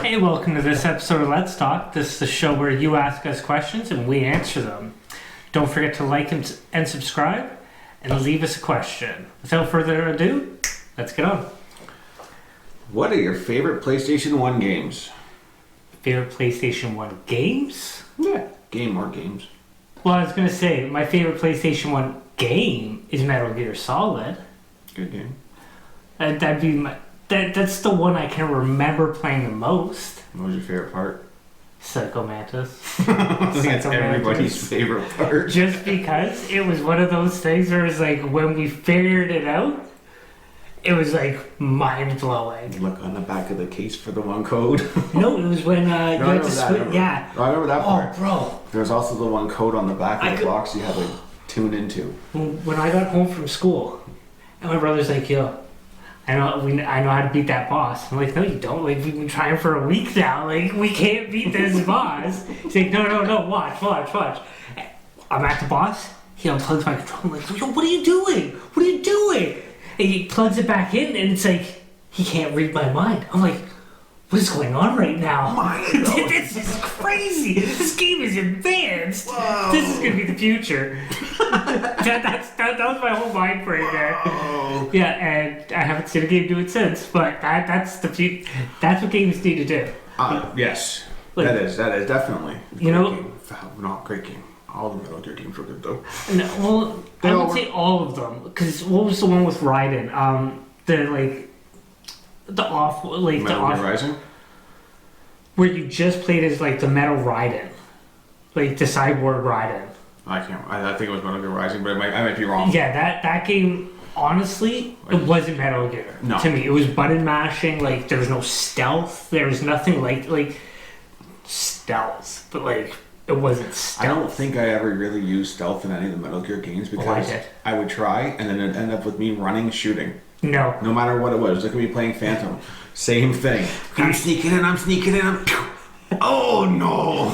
Hey, welcome to this episode of Let's Talk. This is the show where you ask us questions and we answer them. Don't forget to like and subscribe and leave us a question. Without further ado, let's get on. What are your favorite PlayStation 1 games? Favorite PlayStation 1 games? Yeah, game or games. Well, I was going to say, my favorite PlayStation 1 game is Metal Gear Solid. Good game. That'd be that's the one I can remember playing the most. What was your favorite part? Psycho Mantis. I think that's everybody's favorite part. Just because it was one of those things where it's like, when we figured it out, it was like mind-blowing. Look on the back of the case for the one code. No, it was when you had to that. yeah. I remember that part. Oh, bro. There was also the one code on the back of the box you had to tune into. When I got home from school, and my brother's like, yo, I know how to beat that boss. I'm like, no, you don't. Like, we've been trying for a week now. Like, we can't beat this boss. He's like, no, watch. I'm at the boss. He unplugs my controller. I'm like, yo, what are you doing? And he plugs it back in, and it's like, he can't read my mind. I'm like, what is going on right now? This is crazy. This game is advanced. Whoa. This is going to be the future. that was my whole mind frame there. Whoa. Yeah, and I haven't seen a game do it since, but that's what games need to do. Yes, Like, that is definitely. Not Great game. All the Metal Gear games were good though. No, well, I would say all of them, because what was the one with Raiden? Metal Gear Rising? Where you just played as like the Metal Raiden, like the cyborg Raiden. I think it was Metal Gear Rising, but I might be wrong. Yeah, that game, honestly, it wasn't Metal Gear. No. To me, it was button mashing. Like, there was no stealth. There was nothing like stealth, but like it wasn't stealth. I don't think I ever really used stealth in any of the Metal Gear games because I would try and then it'd end up with me running, shooting. No matter what it was. Look at me playing Phantom. Same thing. I'm sneaking in. Oh no!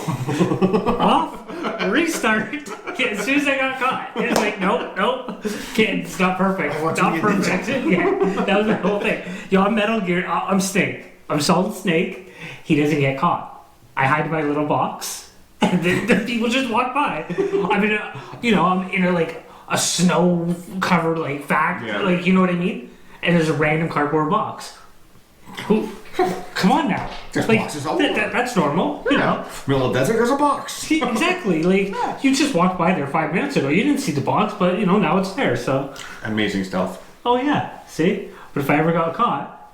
Off, restart. As soon as I got caught, it was like, nope. It's not perfect. Not perfect. Yeah, that was the whole thing. Yo, I'm Metal Gear. I'm Snake. I'm Solid Snake. He doesn't get caught. I hide in my little box, and then the people just walk by. I'm in a snow-covered like factory, like, you know what I mean? And there's a random cardboard box. Come on now. There's like, boxes all over. That's normal, you know. Middle of the desert, there's a box. Exactly. Like, you just walked by there 5 minutes ago. You didn't see the box, but, now it's there, so. Amazing stealth. Oh, yeah. See? But if I ever got caught,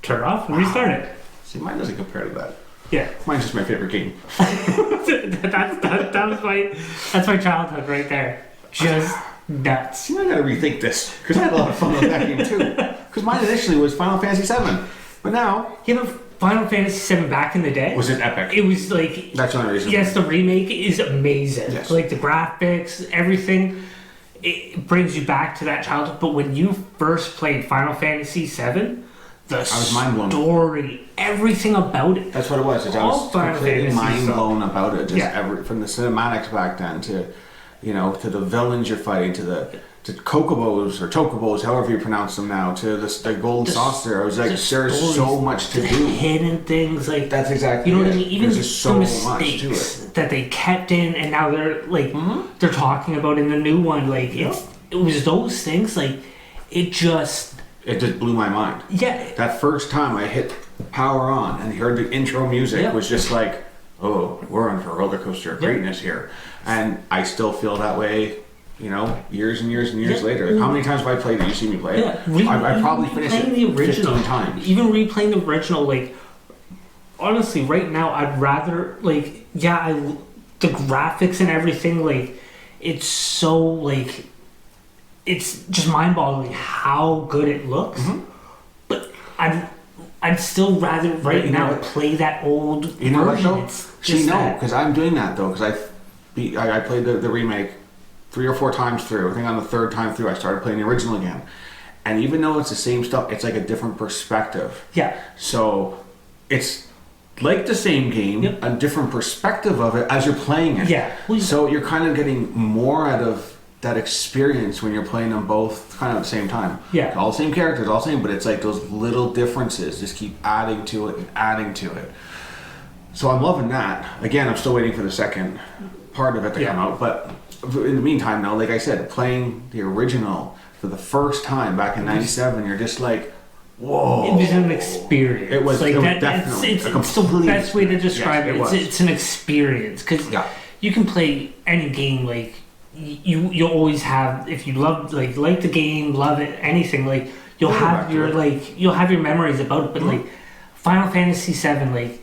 turn it off and restart it. See, mine doesn't compare to that. Yeah. Mine's just my favorite game. That's my childhood right there. Just nuts. See, I gotta rethink this, because I had a lot of fun with that game, too. Because mine initially was Final Fantasy VII. But now... Final Fantasy VII back in the day... Was it epic? It was like... That's the only reason. Yes, the remake is amazing. Yes. Like, the graphics, everything, it brings you back to that childhood. But when you first played Final Fantasy VII, I was mind blown. Story, everything about it. That's what it was. I was completely mind blown about it. Just from the cinematics back then to the villains you're fighting, to Chocobos or Chocobos, however you pronounce them now, to the golden saucer. I was like, there's so much to do. Hidden things, like, that's exactly. You know what I mean? Even there's just so the much to mistakes that they kept in, and now they're like they're talking about in the new one. Like, it was those things. Like, it just blew my mind. Yeah. That first time I hit power on and heard the intro music was just like, oh, we're on for a roller coaster of greatness here. And I still feel that way, years and years and years later. Like, how many times have I played it? You see me play it? Yeah. I probably finished it the original 15 times. Even replaying the original, like, honestly, right now, I'd rather, like, the graphics and everything, like, it's so, like, it's just mind-boggling how good it looks. Mm-hmm. But I'd still rather now play that old version. What though? Because I'm doing that though, because I played the remake 3 or 4 times through. I think on the 3rd time through I started playing the original again. And even though it's the same stuff, it's like a different perspective. Yeah. So it's like the same game, a different perspective of it as you're playing it. Yeah. So you're kind of getting more out of that experience when you're playing them both kind of at the same time. Yeah. All the same characters, all the same, but it's like those little differences just keep adding to it and adding to it. So I'm loving that. Again, I'm still waiting for the second part of it to come out, but in the meantime, though, like I said, playing the original for the first time back in '97, you're just like, whoa. It was an experience. It was, like it was that. definitely It's the best way to describe yes, it. It's an experience because you can play any game like you always have. If you love like the game, love it, anything like you'll have your memories about it. But like Final Fantasy VII, like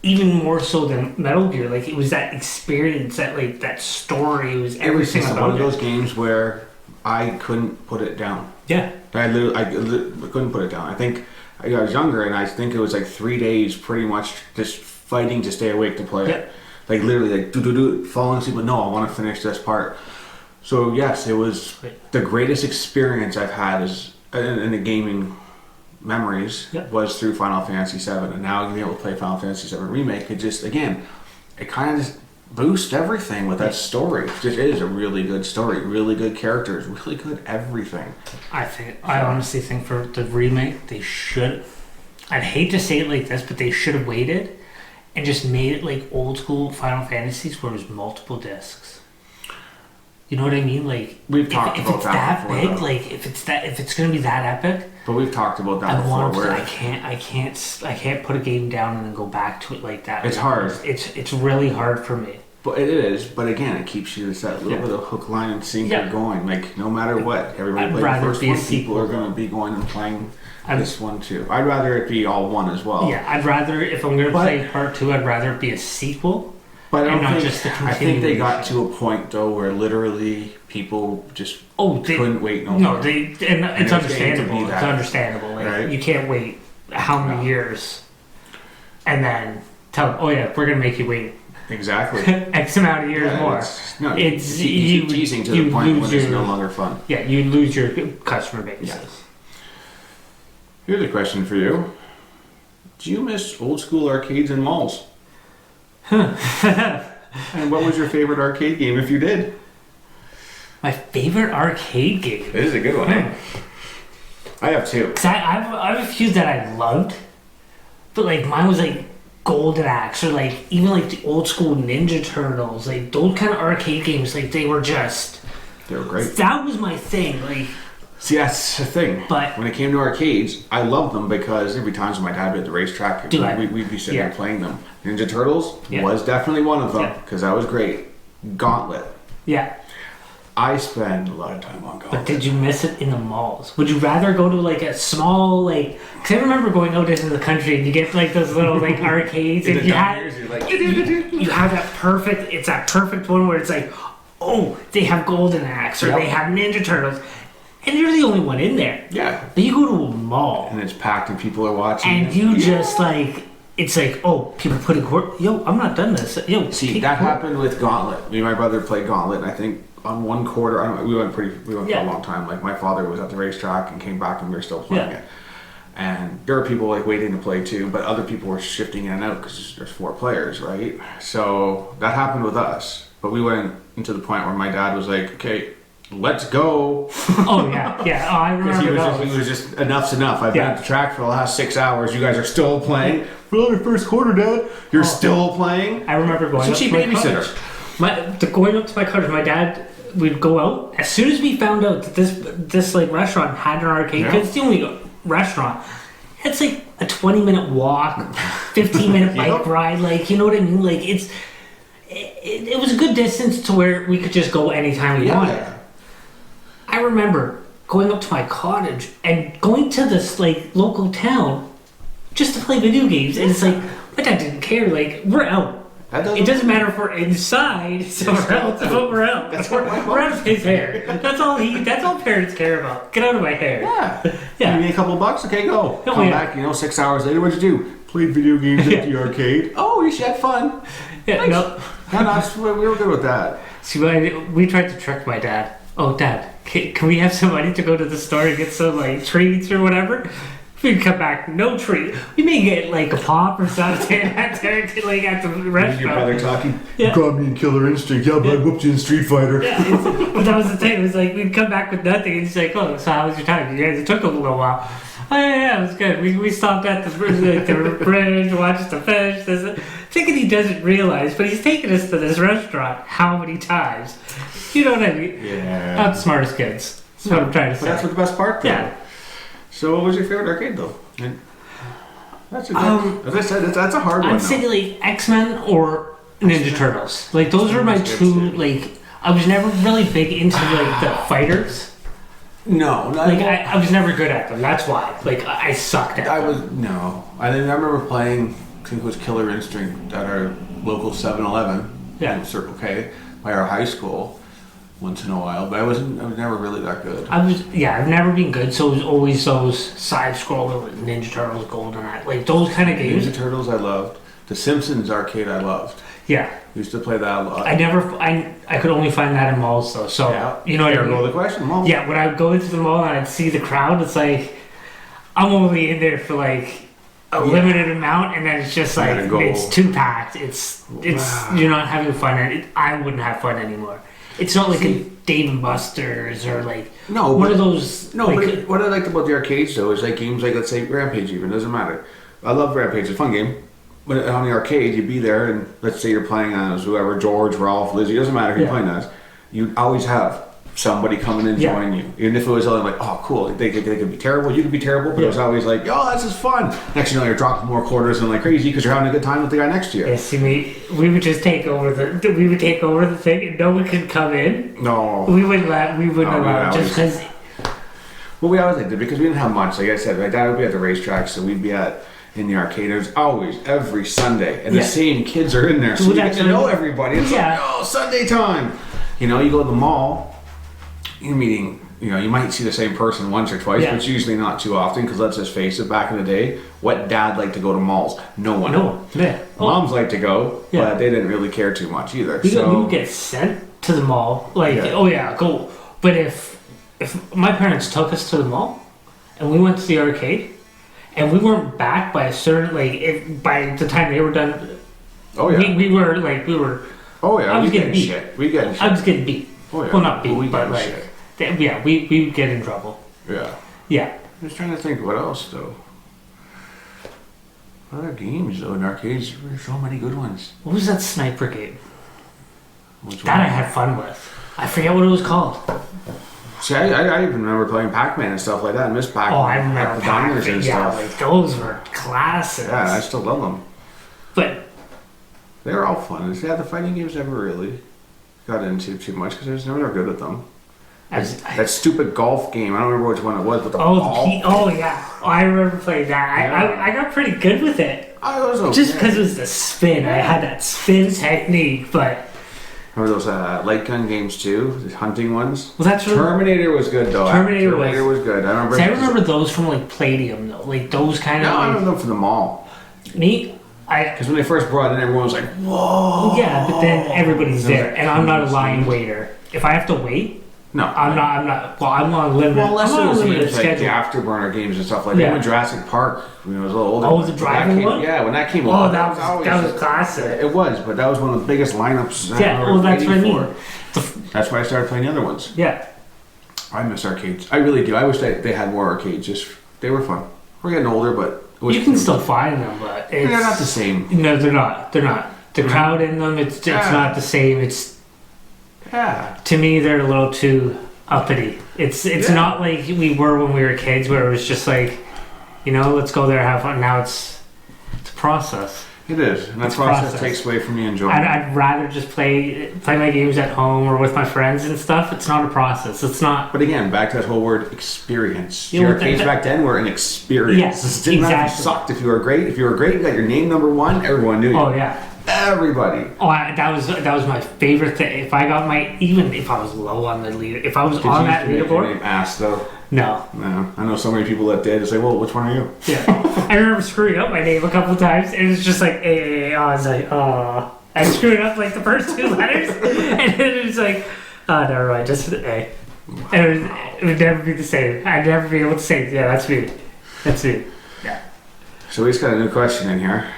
even more so than Metal Gear, like it was that experience, that like that story. It was everything about it. One of those games where I couldn't put it down. Yeah. I couldn't put it down. I think I was younger, and I think it was like 3 days pretty much just fighting to stay awake to play it. Like literally like falling asleep, but no, I want to finish this part. So yes, it was the greatest experience I've had in the gaming memories was through Final Fantasy VII, and now being able to play Final Fantasy VII Remake, it just, again, it kind of just boosts everything with that story. It just is a really good story, really good characters, really good everything. I honestly think for the remake, they should, I'd hate to say it like this, but they should have waited and just made it like old school Final Fantasies where it was multiple discs. You know what I mean? Like we've talked about that before. Big, like if it's gonna be that epic. But we've talked about that before. I can't put a game down and then go back to it like that. It's hard. It's really hard for me. But it is. But again, it keeps you. It's that little bit of hook, line, and sinker going. Like no matter what, everybody playing the first one. People are going to be going and playing this one too. I'd rather it be all one as well. Yeah, I'd rather, if I'm going to play part 2, I'd rather it be a sequel. But I think they got to a point though where literally people just couldn't wait no more. No, it's understandable. It's understandable. Like, right? You can't wait how many years and then tell them, oh yeah, we're going to make you wait. Exactly. X amount of years more. It's you teasing to the point when it's no longer fun. Yeah, you lose your customer base. Yes. Here's a question for you. Do you miss old school arcades and malls? And what was your favorite arcade game if you did? My favorite arcade game? This is a good one. I have 2. Cause I have a few that I loved, but like mine was like Golden Axe, or like even like the old school Ninja Turtles, like those kind of arcade games. Like they were great. That was my thing. Like, see, that's the thing. But when it came to arcades, I loved them because every time my dad would be at the racetrack, we'd be sitting there playing them. Ninja Turtles was definitely one of them because that was great. Gauntlet. Yeah. I spend a lot of time on Gauntlet. But did you miss it in the malls? Would you rather go to like a small, like, because I remember going out into the country and you get like those little like arcades and you have that perfect, it's that perfect one where it's like, oh, they have Golden Axe or they have Ninja Turtles. And you're the only one in there. Yeah. But you go to a mall. And it's packed and people are watching. And you just like, it's like, oh, people putting yo, I'm not done this. Yo, see, that happened with Gauntlet. Me and my brother played Gauntlet, and I think on one quarter, we went for a long time. Like my father was at the racetrack and came back and we were still playing it. And there were people like waiting to play too, but other people were shifting in and out because there's 4 players, right? So that happened with us. But we went into the point where my dad was like, okay, let's go. Oh yeah. Oh, I remember he was just enough's enough. I've been at the track for the last 6 hours. You guys are still playing. We're on our first quarter, Dad. You're still playing. I remember going up to my babysitter. Going up to my cottage, my dad would go out as soon as we found out that this like restaurant had an arcade. Because it's the only restaurant. It's like a 20-minute walk, 15-minute bike ride. Like, you know what I mean? Like it was a good distance to where we could just go anytime we wanted. I remember going up to my cottage and going to this like local town just to play video games, and it's like my dad didn't care. Like, we're out. It doesn't matter if we're inside. So we're out. We're out of his hair. That's all parents care about. Get out of my hair. Yeah. Give me a couple bucks. Okay, go. Come back. 6 hours later. What'd you do? Played video games at the arcade. Oh, you should have fun. Yeah. Nice. No, we were good with that. See, we tried to trick my dad. Oh, Dad, can we have some money to go to the store and get some like treats or whatever? We'd come back, no treat. We may get like a pop or something at the restaurant. Your brother talking. Yeah. Got me in Killer Instinct. Yeah, but I whooped you in Street Fighter. Yeah, but that was the thing. It was like we'd come back with nothing, and he's like, "Oh, so how was your time? You guys, it took a little while." Oh yeah, it was good. We stopped at the bridge, watched the fish. Thinking he doesn't realize, but he's taken us to this restaurant how many times? You know what I mean? Yeah. Not the smartest kids. That's what I'm trying to say. But that's what the best part, though. Yeah. So, what was your favorite arcade, though? That's as I said, that's a hard one. I'd say like X-Men or Ninja Turtles. Like those were my two. Like I was never really big into like the fighters. No, like I was never good at them. That's why. Like I sucked at them. I remember playing. I think it was Killer Instinct at our local 7-Eleven. Yeah. Circle K by our high school. Once in a while, but I was never really that good. I've never been good, so it was always those side-scroller like Ninja Turtles, GoldenEye, like those kind of games. Ninja Turtles I loved. The Simpsons arcade I loved. Yeah. Used to play that a lot. I could only find that in malls though, so you know what I mean? The question, mall. Yeah, when I would go into the mall and I'd see the crowd, it's like, I'm only in there for like a limited amount, and then it's just like, it's too packed, it's you're not having fun, and I wouldn't have fun anymore. It's not like a Dave and Buster's or like one of those. No, like, but what I liked about the arcades though is like games like, let's say Rampage, even doesn't matter. I love Rampage; it's a fun game. But on the arcade, you'd be there, and let's say you're playing as whoever, George, Ralph, Lizzie, doesn't matter who you're playing as. You always have somebody coming and join you, even if it was only like, oh, cool, they could be terrible, you could be terrible, but it was always like, oh, this is fun. Next thing you know, you're dropping more quarters than like crazy because you're having a good time with the guy next to you. Yeah, see, we would just take over the thing, and no one could come in. No, we wouldn't allow just because. Well, we always did because we didn't have much. Like I said, my dad would be at the racetrack, so we'd be in the arcade. It was always every Sunday, and the same kids are in there, so you get to know everybody. It's like, oh, Sunday time. You know, you go to the mall. You're meeting, you might see the same person once or twice, but it's usually not too often because let's just face it, back in the day, what dad liked to go to malls? No one. Yeah. Moms liked to go, but they didn't really care too much either. We would get sent to the mall, go. But if my parents took us to the mall and we went to the arcade and we weren't back by a certain, by the time they were done, we were. Oh yeah, I was getting beat. Shit. I was getting beat. Oh yeah. Well, not beat, but like, we would get in trouble. Yeah. Yeah. I'm just trying to think what else though. Other games though in arcades, there's so many good ones. What was that sniper game? That I had fun with. I forget what it was called. See, I even remember playing Pac-Man and stuff like that. I miss Pac-Man. Oh, I remember Pac-Man and stuff. Like those were classics. Yeah, I still love them. But they were all fun. The fighting games never really got into too much because I was never good at them. That stupid golf game. I don't remember which one it was, but the ball. I remember playing that. I got pretty good with it. I was okay. Just because it was the spin. I had that spin technique, but. Remember those light gun games too? The hunting ones? Well, that's Terminator was good though. Terminator was good. I remember those from like Palladium though. Like those kind of. No, I remember them from the mall. Because when they first brought it in, everyone was like, whoa. Yeah, but then everybody's there, and I'm not a line waiter. If I have to wait, I'm not. Well, I'm on limited. Well, unless it was games like the Afterburner games and stuff like that. Even Jurassic Park, when I was a little older. Oh, the driving one? Yeah, when that came along. Oh, that was classic. It was, but that was one of the biggest lineups. Yeah, well, that's what I mean. That's why I started playing the other ones. Yeah. I miss arcades. I really do. I wish they had more arcades. They were fun. We're getting older, but. You can still find them, but they're not the same. No, they're not. The crowd in them, it's not the same. To me, they're a little too uppity. It's not like we were when we were kids, where it was just like, let's go there, have fun. Now it's a process. It is, and that process takes away from the enjoyment. I'd rather just play my games at home or with my friends and stuff. It's not a process. It's not. But again, back to that whole word experience. The arcades back then were an experience. Yes, it didn't matter if you sucked. If you were great, you got your name number one. Everyone knew you. Oh yeah. Everybody. Oh, that was my favorite thing. If I got even if I was low on the leader, if I was on that leaderboard. Did you ass though? No. I know so many people that did. It's like, well, which one are you? Yeah. I remember screwing up my name a couple times. It was just like A. I was like, I screwed up like the first two letters, and then it was like, never mind, just A. And it would never be the same. I'd never be able to say, yeah, that's me. That's it. Yeah. So we just got a new question in here.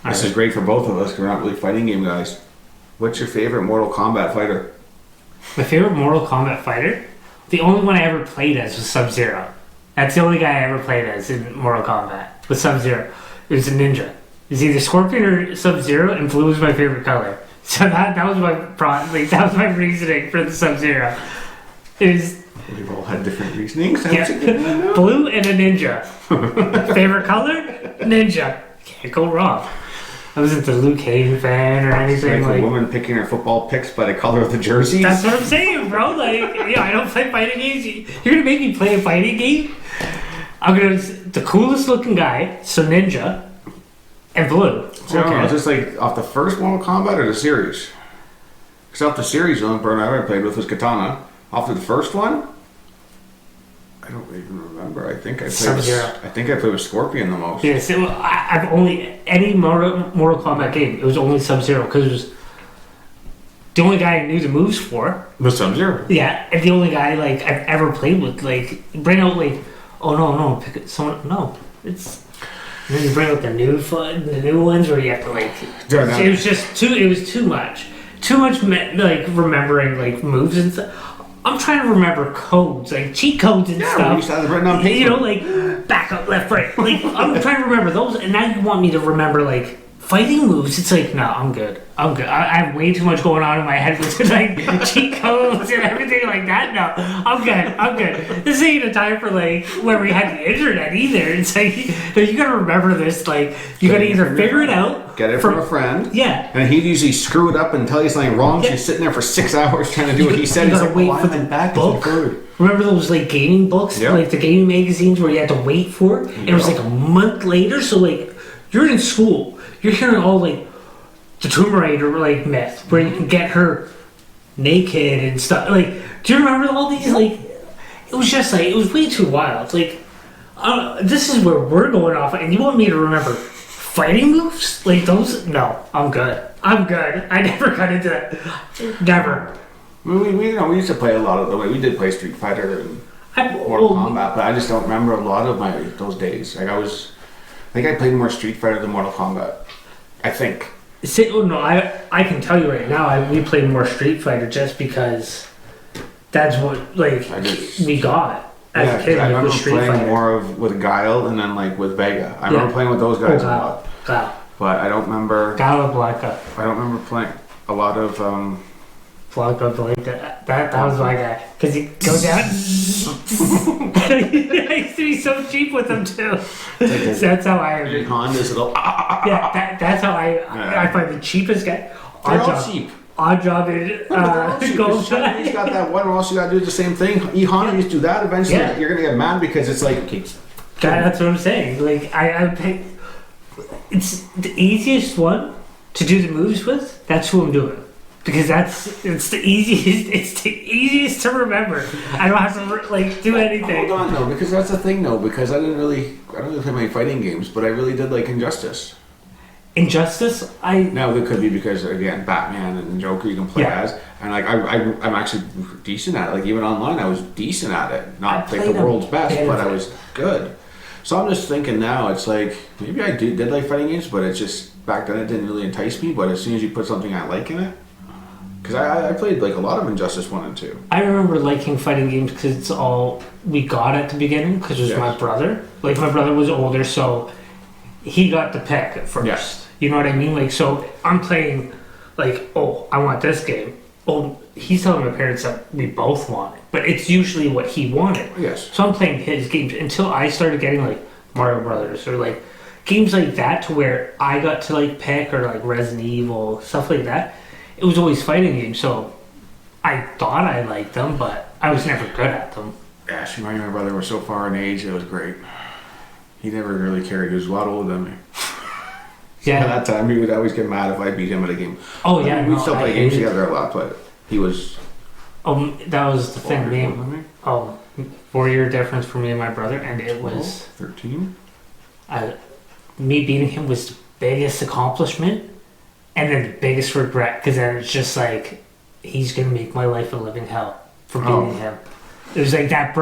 This Right. is great for both of us because we're not really fighting game guys. What's your favorite Mortal Kombat fighter? My favorite Mortal Kombat fighter? The only one I ever played as was Sub-Zero. That's the only guy I ever played as in Mortal Kombat, with Sub-Zero. It was a ninja. It was either Scorpion or Sub-Zero, and blue was my favorite color. So that was my that was my reasoning for the Sub-Zero. It was We've all had different reasonings. yeah, blue and a ninja. Favorite color? Ninja. Can't go wrong. I wasn't a Luke Cage fan or anything Like a woman picking her football picks by the color of the jerseys. That's what I'm saying, bro. Like, I don't play fighting games. You're gonna make me play a fighting game? I'm gonna the coolest looking guy, so ninja, and blue. So I don't know, is this like off the first Mortal Kombat or the series? Because off the series, the only person I ever played with was Katana. Off of the first one, I don't even remember. I think I played. Sub-Zero. I think I played with Scorpion the most. Yes, I've only any Mortal Kombat game. It was only Sub-Zero because it was the only guy I knew the moves for. The Sub-Zero. Yeah, and the only guy like I've ever played with. Like bring out like, oh no, pick someone. No, it's. And then you bring out the new ones where you have to like. It was just too. It was too much. Too much like remembering like moves and stuff. I'm trying to remember codes, like cheat codes and stuff. We used to have it written on paper. You know, like back up, left, right. Like I'm trying to remember those, and now you want me to remember like fighting moves. It's like, no, I'm good. I have way too much going on in my head with like cheat codes and everything like that. No, I'm good. This ain't a time for like where we had the internet either. It's like you gotta remember this. Like you gotta either figure it out, get it from a friend. Yeah. And he'd usually screw it up and tell you something wrong. Yeah. She's sitting there for 6 hours trying to do what he said. You He's gotta like, wait for the back book. Remember those like gaming books, like the gaming magazines where you had to wait for it? And it was like a month later. So like you're in school, you're hearing all like the Tomb Raider like myth where you can get her naked and stuff. Like, do you remember all these? Like, it was just like it was way too wild. Like, this is where we're going off, and you want me to remember fighting moves like those? No, I'm good. I never got into that. Never. We used to play a lot of the way we did play Street Fighter and Mortal Kombat, but I just don't remember a lot of those days. Like I think I played more Street Fighter than Mortal Kombat. I think. I can tell you right now, we played more Street Fighter just because that's what we got as a kid. I remember Street playing Fighter. more with Guile and then like with Vega. I remember playing with those guys a lot. Guile. But I don't remember. Guile Blanca. I don't remember playing a lot of. Blanca, that was my guy. Because he goes down. I used to be so cheap with him too. So that's how I. Honda's little. Yeah, that's how I find the cheapest guy. They're all cheap. Odd job is Gold He's got that one where also you got to do the same thing. Honda used to do that. Eventually, you're gonna get mad because it's like. That's what I'm saying. Like I pick. It's the easiest one to do the moves with. That's who I'm doing. Because it's the easiest to remember. I don't have to do anything. Hold on though, because that's the thing though. Because I don't really play many fighting games, but I really did like Injustice. Injustice, Now it could be because again, Batman and Joker you can play as, and like I'm actually decent at it. Like even online, I was decent at it. Not like the world's best, but I was good. So I'm just thinking now, it's like maybe I did like fighting games, but it's just back then it didn't really entice me. But as soon as you put something I like in it. Because I played like a lot of Injustice 1 and 2. I remember liking fighting games because it's all we got at the beginning because it was my brother. Like my brother was older, so he got the pick at first. Yes. You know what I mean? Like so I'm playing like, oh, I want this game. Oh, he's telling my parents that we both want it. But it's usually what he wanted. Yes. So I'm playing his games until I started getting like Mario Brothers or like games like that to where I got to like pick or like Resident Evil, stuff like that. It was always fighting games, so I thought I liked them, but I was never good at them. Yeah, me and my brother were so far in age, it was great. He never really cared. He was a lot older than me. Yeah. At that time, he would always get mad if I beat him at a game. Oh, yeah. We'd still play games together a lot, but he was... that was the thing. 4-year difference for me and my brother, and it was... 13? Me beating him was the biggest accomplishment. And then the biggest regret, because then it's just like, he's going to make my life a living hell for beating him. It was like that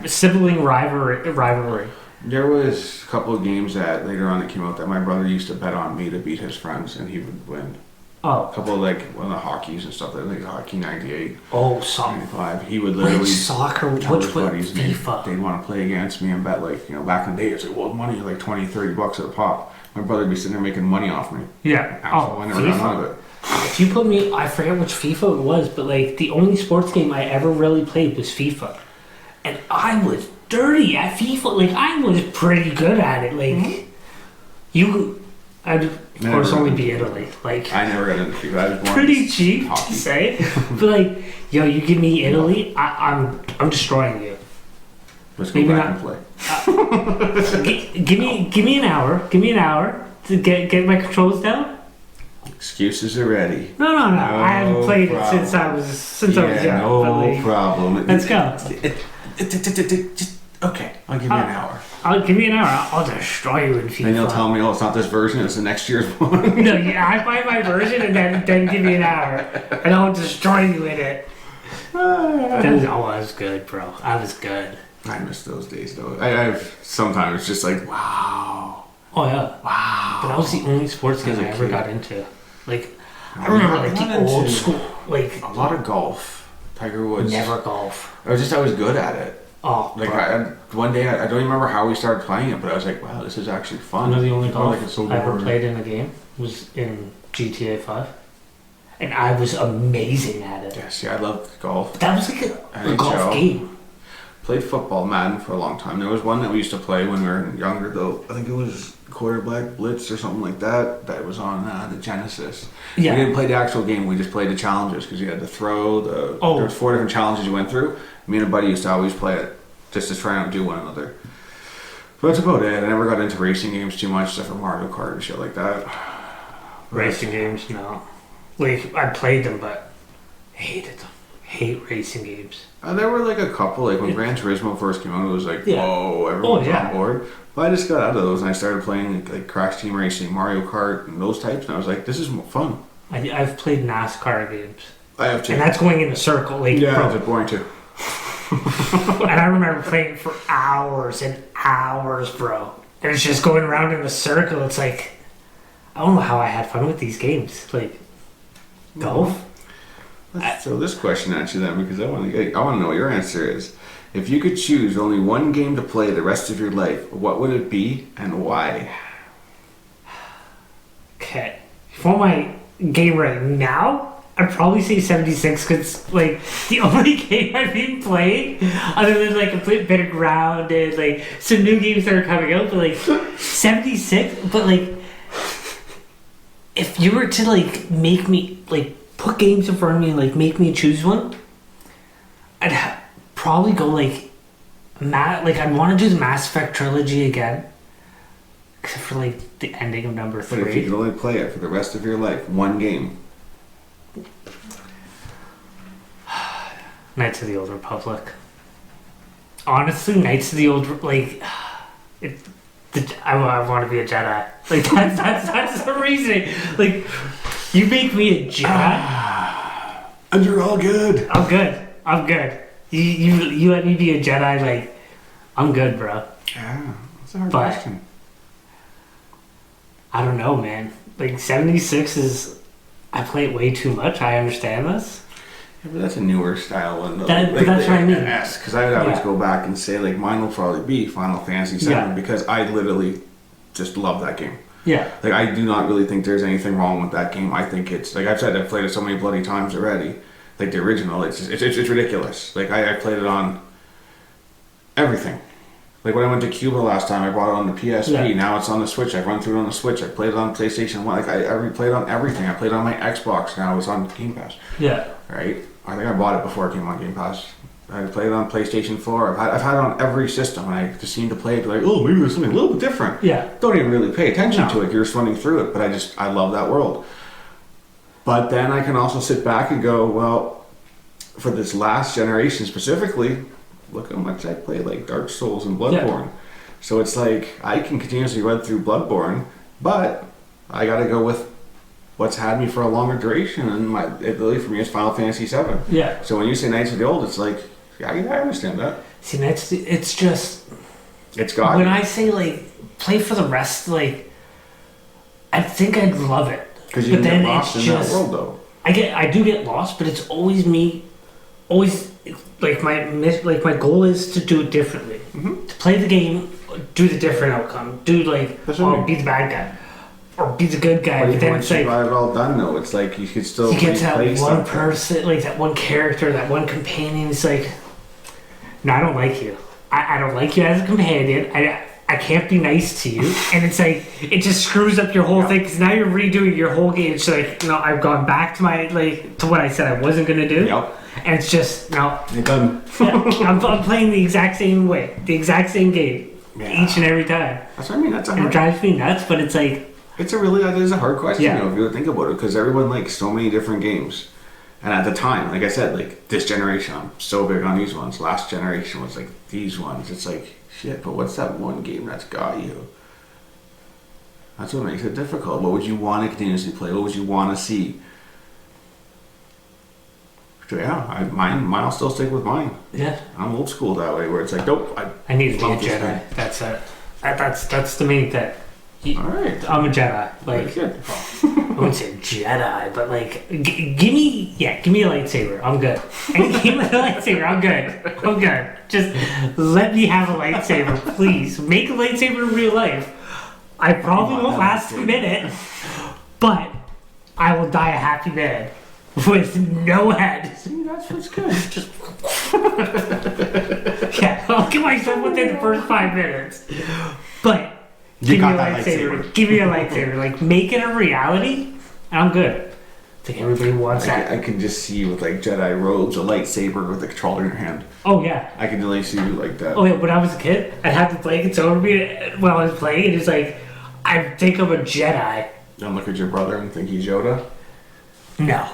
sibling rivalry. There was a couple of games that later on that came out that my brother used to bet on me to beat his friends, and he would win. Oh. A couple of like one of the hockeys and stuff, like hockey 98. Oh, soccer. 95. He would literally. Which soccer? Which buddies FIFA? They'd want to play against me and bet like, back in the day, it's like, well, money like $20-$30 at a pop. My brother would be sitting there making money off me. Yeah. I never got none of it. If you put me, I forget which FIFA it was, but like the only sports game I ever really played was FIFA. And I was dirty at FIFA. Like I was pretty good at it. Like I'd of course only be Italy. Like I never got into FIFA. I was born pretty cheap to say. But like, yo, you give me Italy, I'm destroying you. Let's go back and play. Give me an hour. Give me an hour to get my controls down. Excuses are ready. No. I haven't played it since I was young. No problem. Let's go. Okay, I'll give you an hour. Give me an hour. I'll destroy you in FIFA. Then you'll tell me, it's not this version, it's the next year's one. No, I buy my version and then give me an hour, and I'll destroy you in it. I was good, bro. I was good. I miss those days, though. I've sometimes just like, wow. Oh yeah. Wow. But that was the only sports game I ever got into. Like, I remember like the old school, like a lot of golf. Tiger Woods. Never golf. I was good at it. Oh, like one day I don't even remember how we started playing it, but I was like, wow, this is actually fun. One of the only golf I ever played in a game was in GTA 5, and I was amazing at it. Yeah, see, I loved golf. That was like a golf game. Played football, Madden, for a long time. There was one that we used to play when we were younger, though. I think it was Quarterback Blitz or something like that. That was on the Genesis. Yeah. We didn't play the actual game. We just played the challenges because you had to throw the. There was 4 different challenges you went through. Me and a buddy used to always play it just to try and outdo one another. But that's about it. I never got into racing games too much, except for Mario Kart and shit like that. Racing games, no. Like I played them, but hated them. Hate racing games. There were like a couple, like when Gran Turismo first came out, it was like, whoa, everyone's on board. But I just got out of those and I started playing like Crash Team Racing, Mario Kart, and those types, and I was like, this is fun. I've played NASCAR games. I have too. And that's going in a circle. Like, yeah, it's boring too. And I remember playing for hours and hours, bro. And it's just going around in a circle. It's like, I don't know how I had fun with these games. Like, golf? Let's throw this question at you then, because I want to know what your answer is. If you could choose only one game to play the rest of your life, what would it be and why? Okay. For my game right now, I'd probably say 76 because like the only game I've been playing, other than like a bit of ground and like some new games that are coming out, but like 76. But like, if you were to like make me like put games in front of me and like make me choose one, I'd probably go like I'd want to do the Mass Effect trilogy again, except for like the ending of number 3. But if you could only play it for the rest of your life, one game. Knights of the Old Republic. Honestly, Knights of the Old I want to be a Jedi. Like that's the reason. Like you make me a Jedi, and you're all good. I'm good. You let me be a Jedi. Like I'm good, bro. Yeah, that's a hard question. I don't know, man. Like 76 is. I play it way too much. I understand this. Yeah, but that's a newer style one. But that's what I mean. Because I would always go back and say, like, mine will probably be Final Fantasy VII because I literally just love that game. Yeah. Like, I do not really think there's anything wrong with that game. I think it's, like I've said, I've played it so many bloody times already. Like, the original, it's ridiculous. Like, I played it on everything. Like, when I went to Cuba last time, I bought it on the PSP. Yeah. Now it's on the Switch. I've run through it on the Switch. I played it on PlayStation 1. Like, I replayed it on everything. I played it on my Xbox. Now it's on Game Pass. Yeah. Right? I think I bought it before it came on Game Pass. I played it on PlayStation 4. I've had it on every system, and I just seem to play it like, oh, maybe there's something a little bit different. Yeah. Don't even really pay attention to it. You're just running through it. But I love that world. But then I can also sit back and go, well, for this last generation specifically, look how much I play like Dark Souls and Bloodborne. Yeah. So it's like I can continuously run through Bloodborne, but I got to go with what's had me for a longer duration, and my ability for me is Final Fantasy VII. Yeah. So when you say Knights of the Old, it's like, yeah, I understand that. See, it's just It's got when you. I say like play for the rest, like I think I'd love it. Because you get lost in that world, though. I do get lost, but it's always me. Always like my goal is to do it differently. Mm-hmm. To play the game, do the different outcome. Do like be the bad guy or be the good guy. But then it's like got it all done though. It's like you could still you get to that one something. person, like that one character, that one companion. It's like, no, I don't like you. I don't like you as a companion. I can't be nice to you, and it's like it just screws up your whole thing because now you're redoing your whole game. It's like I've gone back to my to what I said I wasn't gonna do, and it's just no. You're done. I'm playing the exact same way, the exact same game each and every time. That's what I mean. It drives me nuts, but it's like that is a hard question though, if you think about it, because everyone likes so many different games. And at the time, like I said, like this generation, I'm so big on these ones. Last generation was like these ones. It's like, shit, but what's that one game that's got you? That's what makes it difficult. What would you want to continuously play? What would you want to see? So yeah, mine will still stick with mine. Yeah. I'm old school that way, where it's like, nope. I need to be a Jedi. That's it. That's the main thing. Alright. I'm a Jedi. Like, I wouldn't say Jedi, but like, give me a lightsaber. I'm good. Give me a lightsaber. I'm good. I'm good. Just let me have a lightsaber, please. Make a lightsaber in real life. I probably won't last a minute, but I will die a happy man with no head. See, that's what's good. Just yeah, I'll give myself within the first 5 minutes, but. Give me a lightsaber. Give me a lightsaber. Like, make it a reality, and I'm good. I think everybody wants that. I can just see you with like Jedi robes, a lightsaber with a controller in your hand. Oh yeah. I can really see you like that. Oh yeah. When I was a kid, I'd have the blankets over me while I was playing, and it's like, I think I'm a Jedi. Don't look at your brother and think he's Yoda. No.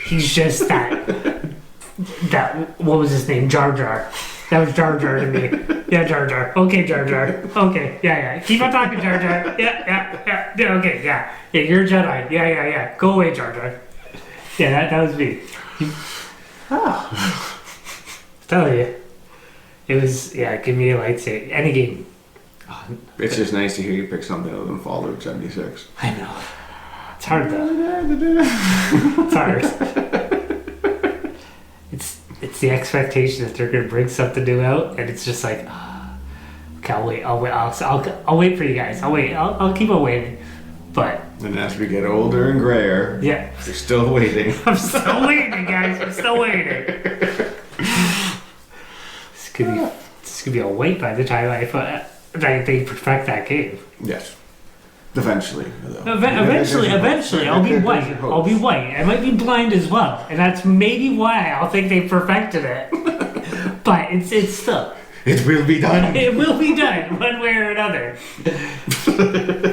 He's just that. What was his name? Jar Jar. That was Jar Jar to me. Yeah, Jar Jar. Okay, Jar Jar. Okay, yeah. Keep on talking, Jar Jar. Yeah, okay, yeah. Yeah, you're a Jedi. Yeah. Go away, Jar Jar. Yeah, that was me. Tell you. It was, give me a lightsaber. Any game. It's just nice to hear you pick something other than Fallout 76. I know. It's hard, though. It's hard. It's the expectation that they're going to bring something new out, and it's just like, okay, I'll wait. I'll wait for you guys. I'll keep on waiting. But and as we get older and grayer, yeah, you're still waiting. I'm still waiting, guys. I'm still waiting. This could be a wait by the time they perfect that game. Yes. Eventually, I'll be white. I might be blind as well, and that's maybe why I'll think they perfected it. But it's still. It will be done. It will be done, one way or another.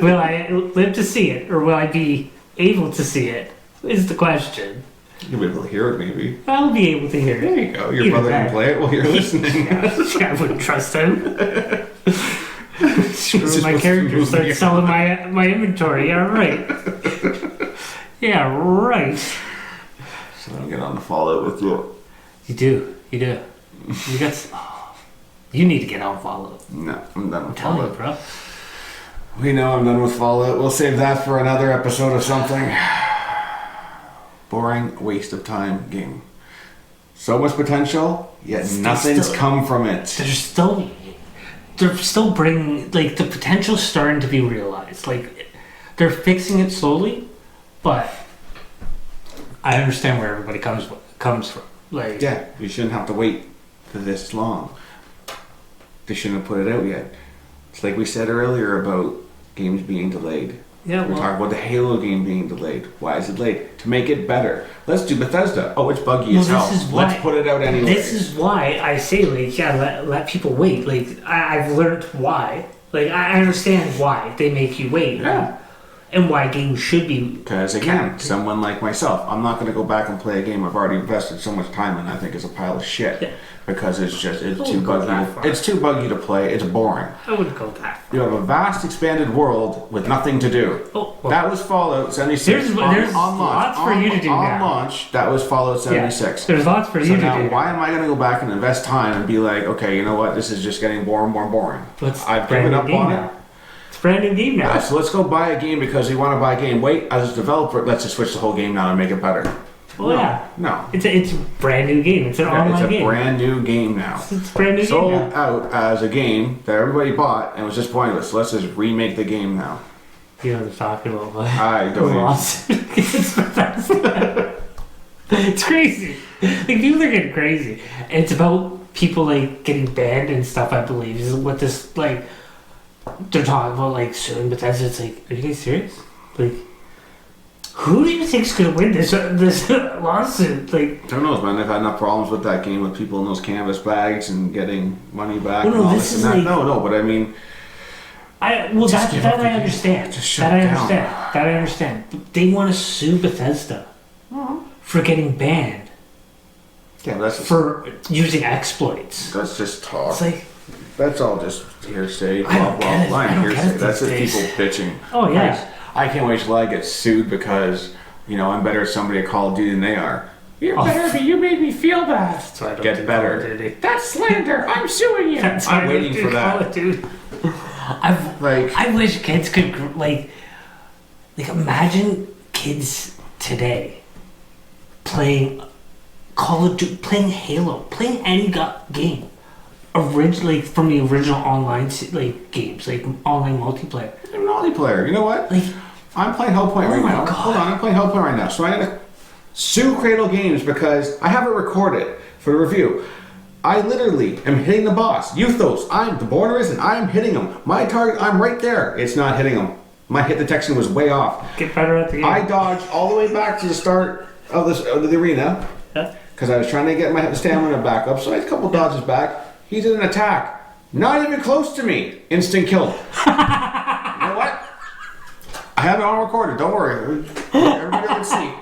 Will I live to see it, or will I be able to see it? Is the question. You'll be able to hear it, maybe. I'll be able to hear it. There you go. Your brother can play it while you're listening. I wouldn't trust him. Screw my character, start selling my inventory. Yeah, right. So I'll get on the Fallout with you. You do. You got. You need to get on Fallout. No, I'm done with Tell Fallout. you, bro. We know I'm done with Fallout. We'll save that for another episode of something. Boring, waste of time game. So much potential, yet nothing's come from it. They're still bringing, like, the potential's starting to be realized. Like, they're fixing it slowly, but I understand where everybody comes from. Like, yeah, you shouldn't have to wait for this long. They shouldn't have put it out yet. It's like we said earlier about games being delayed. Yeah, We're talking about the Halo game being delayed. Why is it delayed? To make it better. Let's do Bethesda. Oh, it's buggy as hell. Let's put it out anyway. This is why I say, like, let people wait. Like, I've learned why. Like, I understand why they make you wait. Yeah. and why games should be. Because again, someone like myself, I'm not going to go back and play a game I've already invested so much time in. I think is a pile of shit. Yeah. Because it's too buggy. It's too buggy to play. It's boring. I wouldn't go that far. You have a vast, expanded world with nothing to do. Oh, well, that was Fallout 76. There's lots for you to do on now. launch, that was Fallout 76. Yeah, there's lots for you to now, do. Why am I going to go back and invest time and be like, okay, you know what? This is just getting more and more boring. I've given up on it. It's a brand new game now. Yeah, so let's go buy a game because we want to buy a game. Wait, as a developer, let's just switch the whole game now and make it better. Well, no. It's a brand new game. It's an online game. It's a brand new game now. It's a brand new Sold game now. out as a game that everybody bought and was just pointless. So let's just remake the game now. You know what I'm talking about, but I don't. It's crazy. Like, people are getting crazy. And it's about people, like, getting banned and stuff, I believe. Is what this, like, they're talking about, like, suing Bethesda. It's like, are you guys serious? Like, who do you think's gonna win this lawsuit? Like, I don't know, man. They've had enough problems with that game with people in those canvas bags and getting money back. Well, no, and all this this is and that. like, No, but I mean, that I understand. Just shut it down. That I understand. But they want to sue Bethesda for getting banned. Yeah, that's for using exploits. That's just talk. It's like, that's all just hearsay. I don't get it. I don't Hearsay. get it That's just these people bitching. Oh yeah. I can't wait till I get sued because, you know, I'm better at somebody at Call of Duty than they are. You're better, but you made me feel bad. That's why I don't get do better. Call of Duty. That's slander. I'm suing you. I'm waiting for that. Call of Duty. I wish kids could like imagine kids today playing Call of Duty, playing Halo, playing any game. Originally from the original online games, like online multiplayer. Multiplayer, you know what? Like, I'm playing Hellpoint right now. God. Hold on, I'm playing Hellpoint right now. So I'm gonna sue Cradle Games because I have it recorded for the review. I literally am hitting the boss. Euthos, the border isn't. I am hitting him. My target, I'm right there. It's not hitting him. My hit detection was way off. Get better at the game. I dodged all the way back to the start of the arena because I was trying to get my stamina back up. So I had a couple dodges back. He did an attack. Not even close to me. Instant kill. You know what? I have it on recorded. Don't worry. Everybody can see.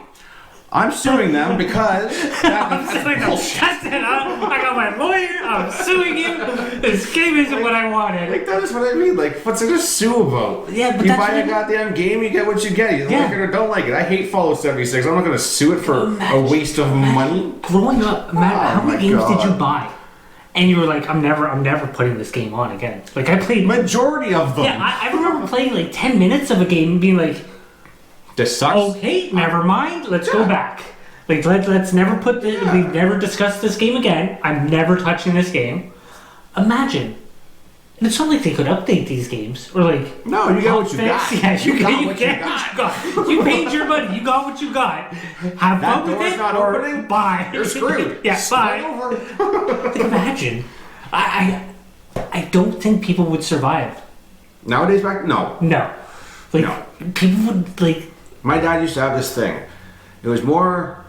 I'm suing them because I'm suing them. That's it. I got my lawyer. I'm suing you. This game isn't what I wanted. Like, that is what I mean. Like, what's there to sue about? Yeah, but you buy a goddamn game, you get what you get. You like it or don't like it. I hate Fallout 76. I'm not going to sue it for a waste of money. Growing up, how many games did you buy? And you were like, I'm never putting this game on again. Like, I played majority of them. Yeah, I remember playing like 10 minutes of a game and being like, this sucks. Okay, never mind. Let's go back. Like, let's never we've never discussed this game again. I'm never touching this game. Imagine. And it's not like they could update these games or like. No, you got what you got. Yeah, you got what you got. You paid your money. You got what you got. Have fun with it. Not opening. Bye. You're screwed. Yeah, bye. Like, imagine. I don't think people would survive. Nowadays, no. Like, people would like. My dad used to have this thing. It was more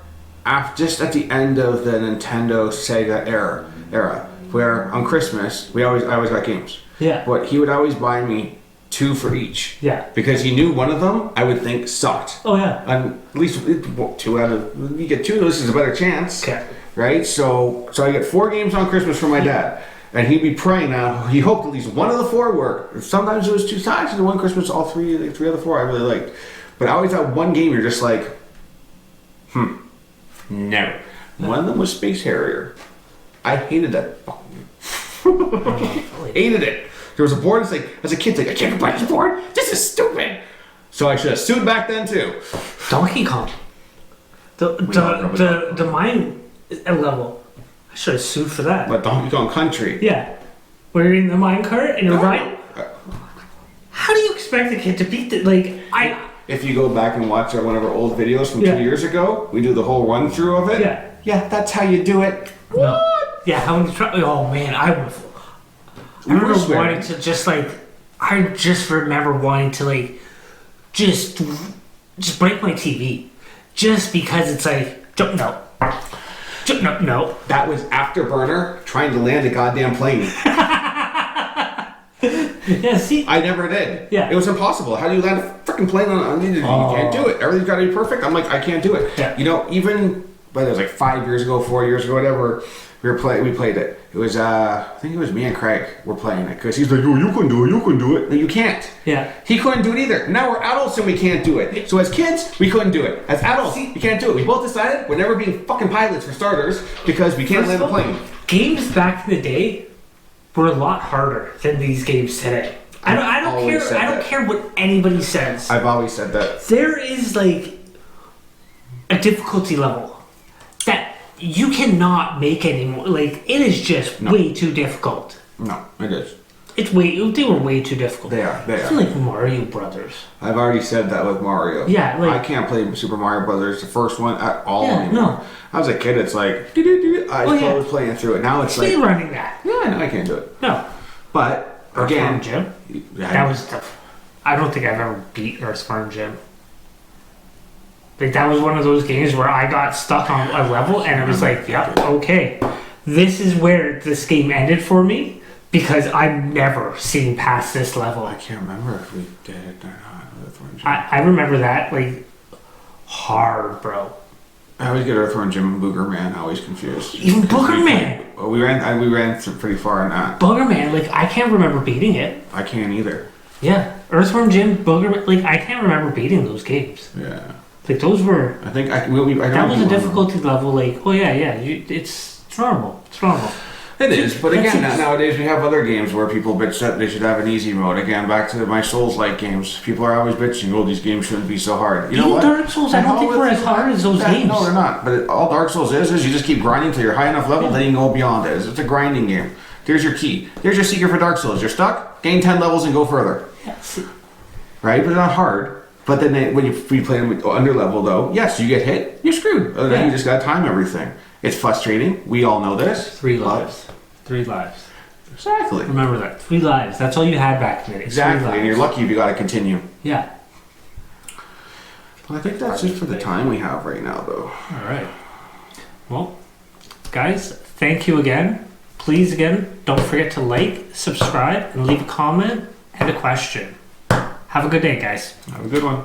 just at the end of the Nintendo Sega era, where on Christmas I always got games. Yeah. But he would always buy me 2 for each. Yeah. Because he knew one of them I would think sucked. Oh yeah. And at least 2 out of you get 2 of those is a better chance. Okay. Right? So I get 4 games on Christmas from my dad. And he'd be praying now. He hoped at least one of the 4 worked. Sometimes it was 2 times, and one Christmas all 3 of the 4 I really liked. But I always had one game you're just like, never. One of them was Space Harrier. I hated that. Hated it. There was a board. It's like, as a kid, it's like, I can't buy this board. This is stupid. So I should have sued back then too. Donkey Kong. The mine level. I should have sued for that. But Donkey Kong Country. Yeah. Where you're in the mine cart and you're right. How do you expect a kid to beat it? If you go back and watch one of our old videos from 2 years ago, we do the whole run through of it. Yeah. Yeah, that's how you do it. No. What? Yeah, how many oh man, I remember wanting to just remember wanting to just break my TV. Just because it's like, no. That was Afterburner trying to land a goddamn plane. Yeah, see? I never did. Yeah. It was impossible. How do you land a freaking playing on you can't do it. Everything's got to be perfect. I'm like, I can't do it. Yeah. You know, even but it was like 5 years ago, 4 years ago, whatever. We played it. It was I think it was me and Craig were playing it because he's like, oh, you can do it, you can do it. No, you can't. Yeah. He couldn't do it either. Now we're adults and we can't do it. So as kids, we couldn't do it. As adults, we can't do it. We both decided we're never being fucking pilots for starters because we can't land a plane. Games back in the day were a lot harder than these games today. I don't care what anybody says. I've always said that. There is like a difficulty level that you cannot make anymore. Like, it is just way too difficult. No, it is. They were way too difficult. They are. I feel like Mario Brothers. I've already said that with Mario. Yeah, like, I can't play Super Mario Brothers, the first one, at all anymore. No. I was a kid, it's like, I was playing through it. Now it's like... running that. Yeah, no, I can't do it. No. But, again... Earth Farm Jim? That was tough. I don't think I've ever beat Earth Farm Jim. Like, that was one of those games where I got stuck on a level and it was like, yep, okay. This is where this game ended for me because I've never seen past this level. I can't remember if we did it or not. I remember that, like, hard, bro. I always get Earthworm Jim and Booger Man always confused. Even Booger Man! Well, we ran pretty far in that. Booger Man, like, I can't remember beating it. I can't either. Yeah. Earthworm Jim, Booger Man, like, I can't remember beating those games. Yeah. Like, those were... I think that was a difficulty level, like, oh yeah, it's normal. It's normal. It is, but again, nowadays we have other games where people bitch that they should have an easy mode. Again, back to my Souls-like games. People are always bitching, oh, these games shouldn't be so hard. You know what? Dark Souls, I don't think we're as hard as those games. No, they're not. But all Dark Souls is you just keep grinding till you're high enough level, then you can go beyond it. It's a grinding game. There's your key. There's your secret for Dark Souls. You're stuck, gain 10 levels and go further. Yes. Right? But they're not hard. But then when you play them under level, though, yes, you get hit, you're screwed. Other than you just gotta time everything. It's frustrating. We all know this. 3 lives. 3 lives. Exactly. Remember that. 3 lives. That's all you had back in the day. Exactly. And you're lucky if you gotta continue. Yeah. Well, I think that's it for the time we have right now, though. All right. Well, guys, thank you again. Please, again, don't forget to like, subscribe, and leave a comment and a question. Have a good day, guys. Have a good one.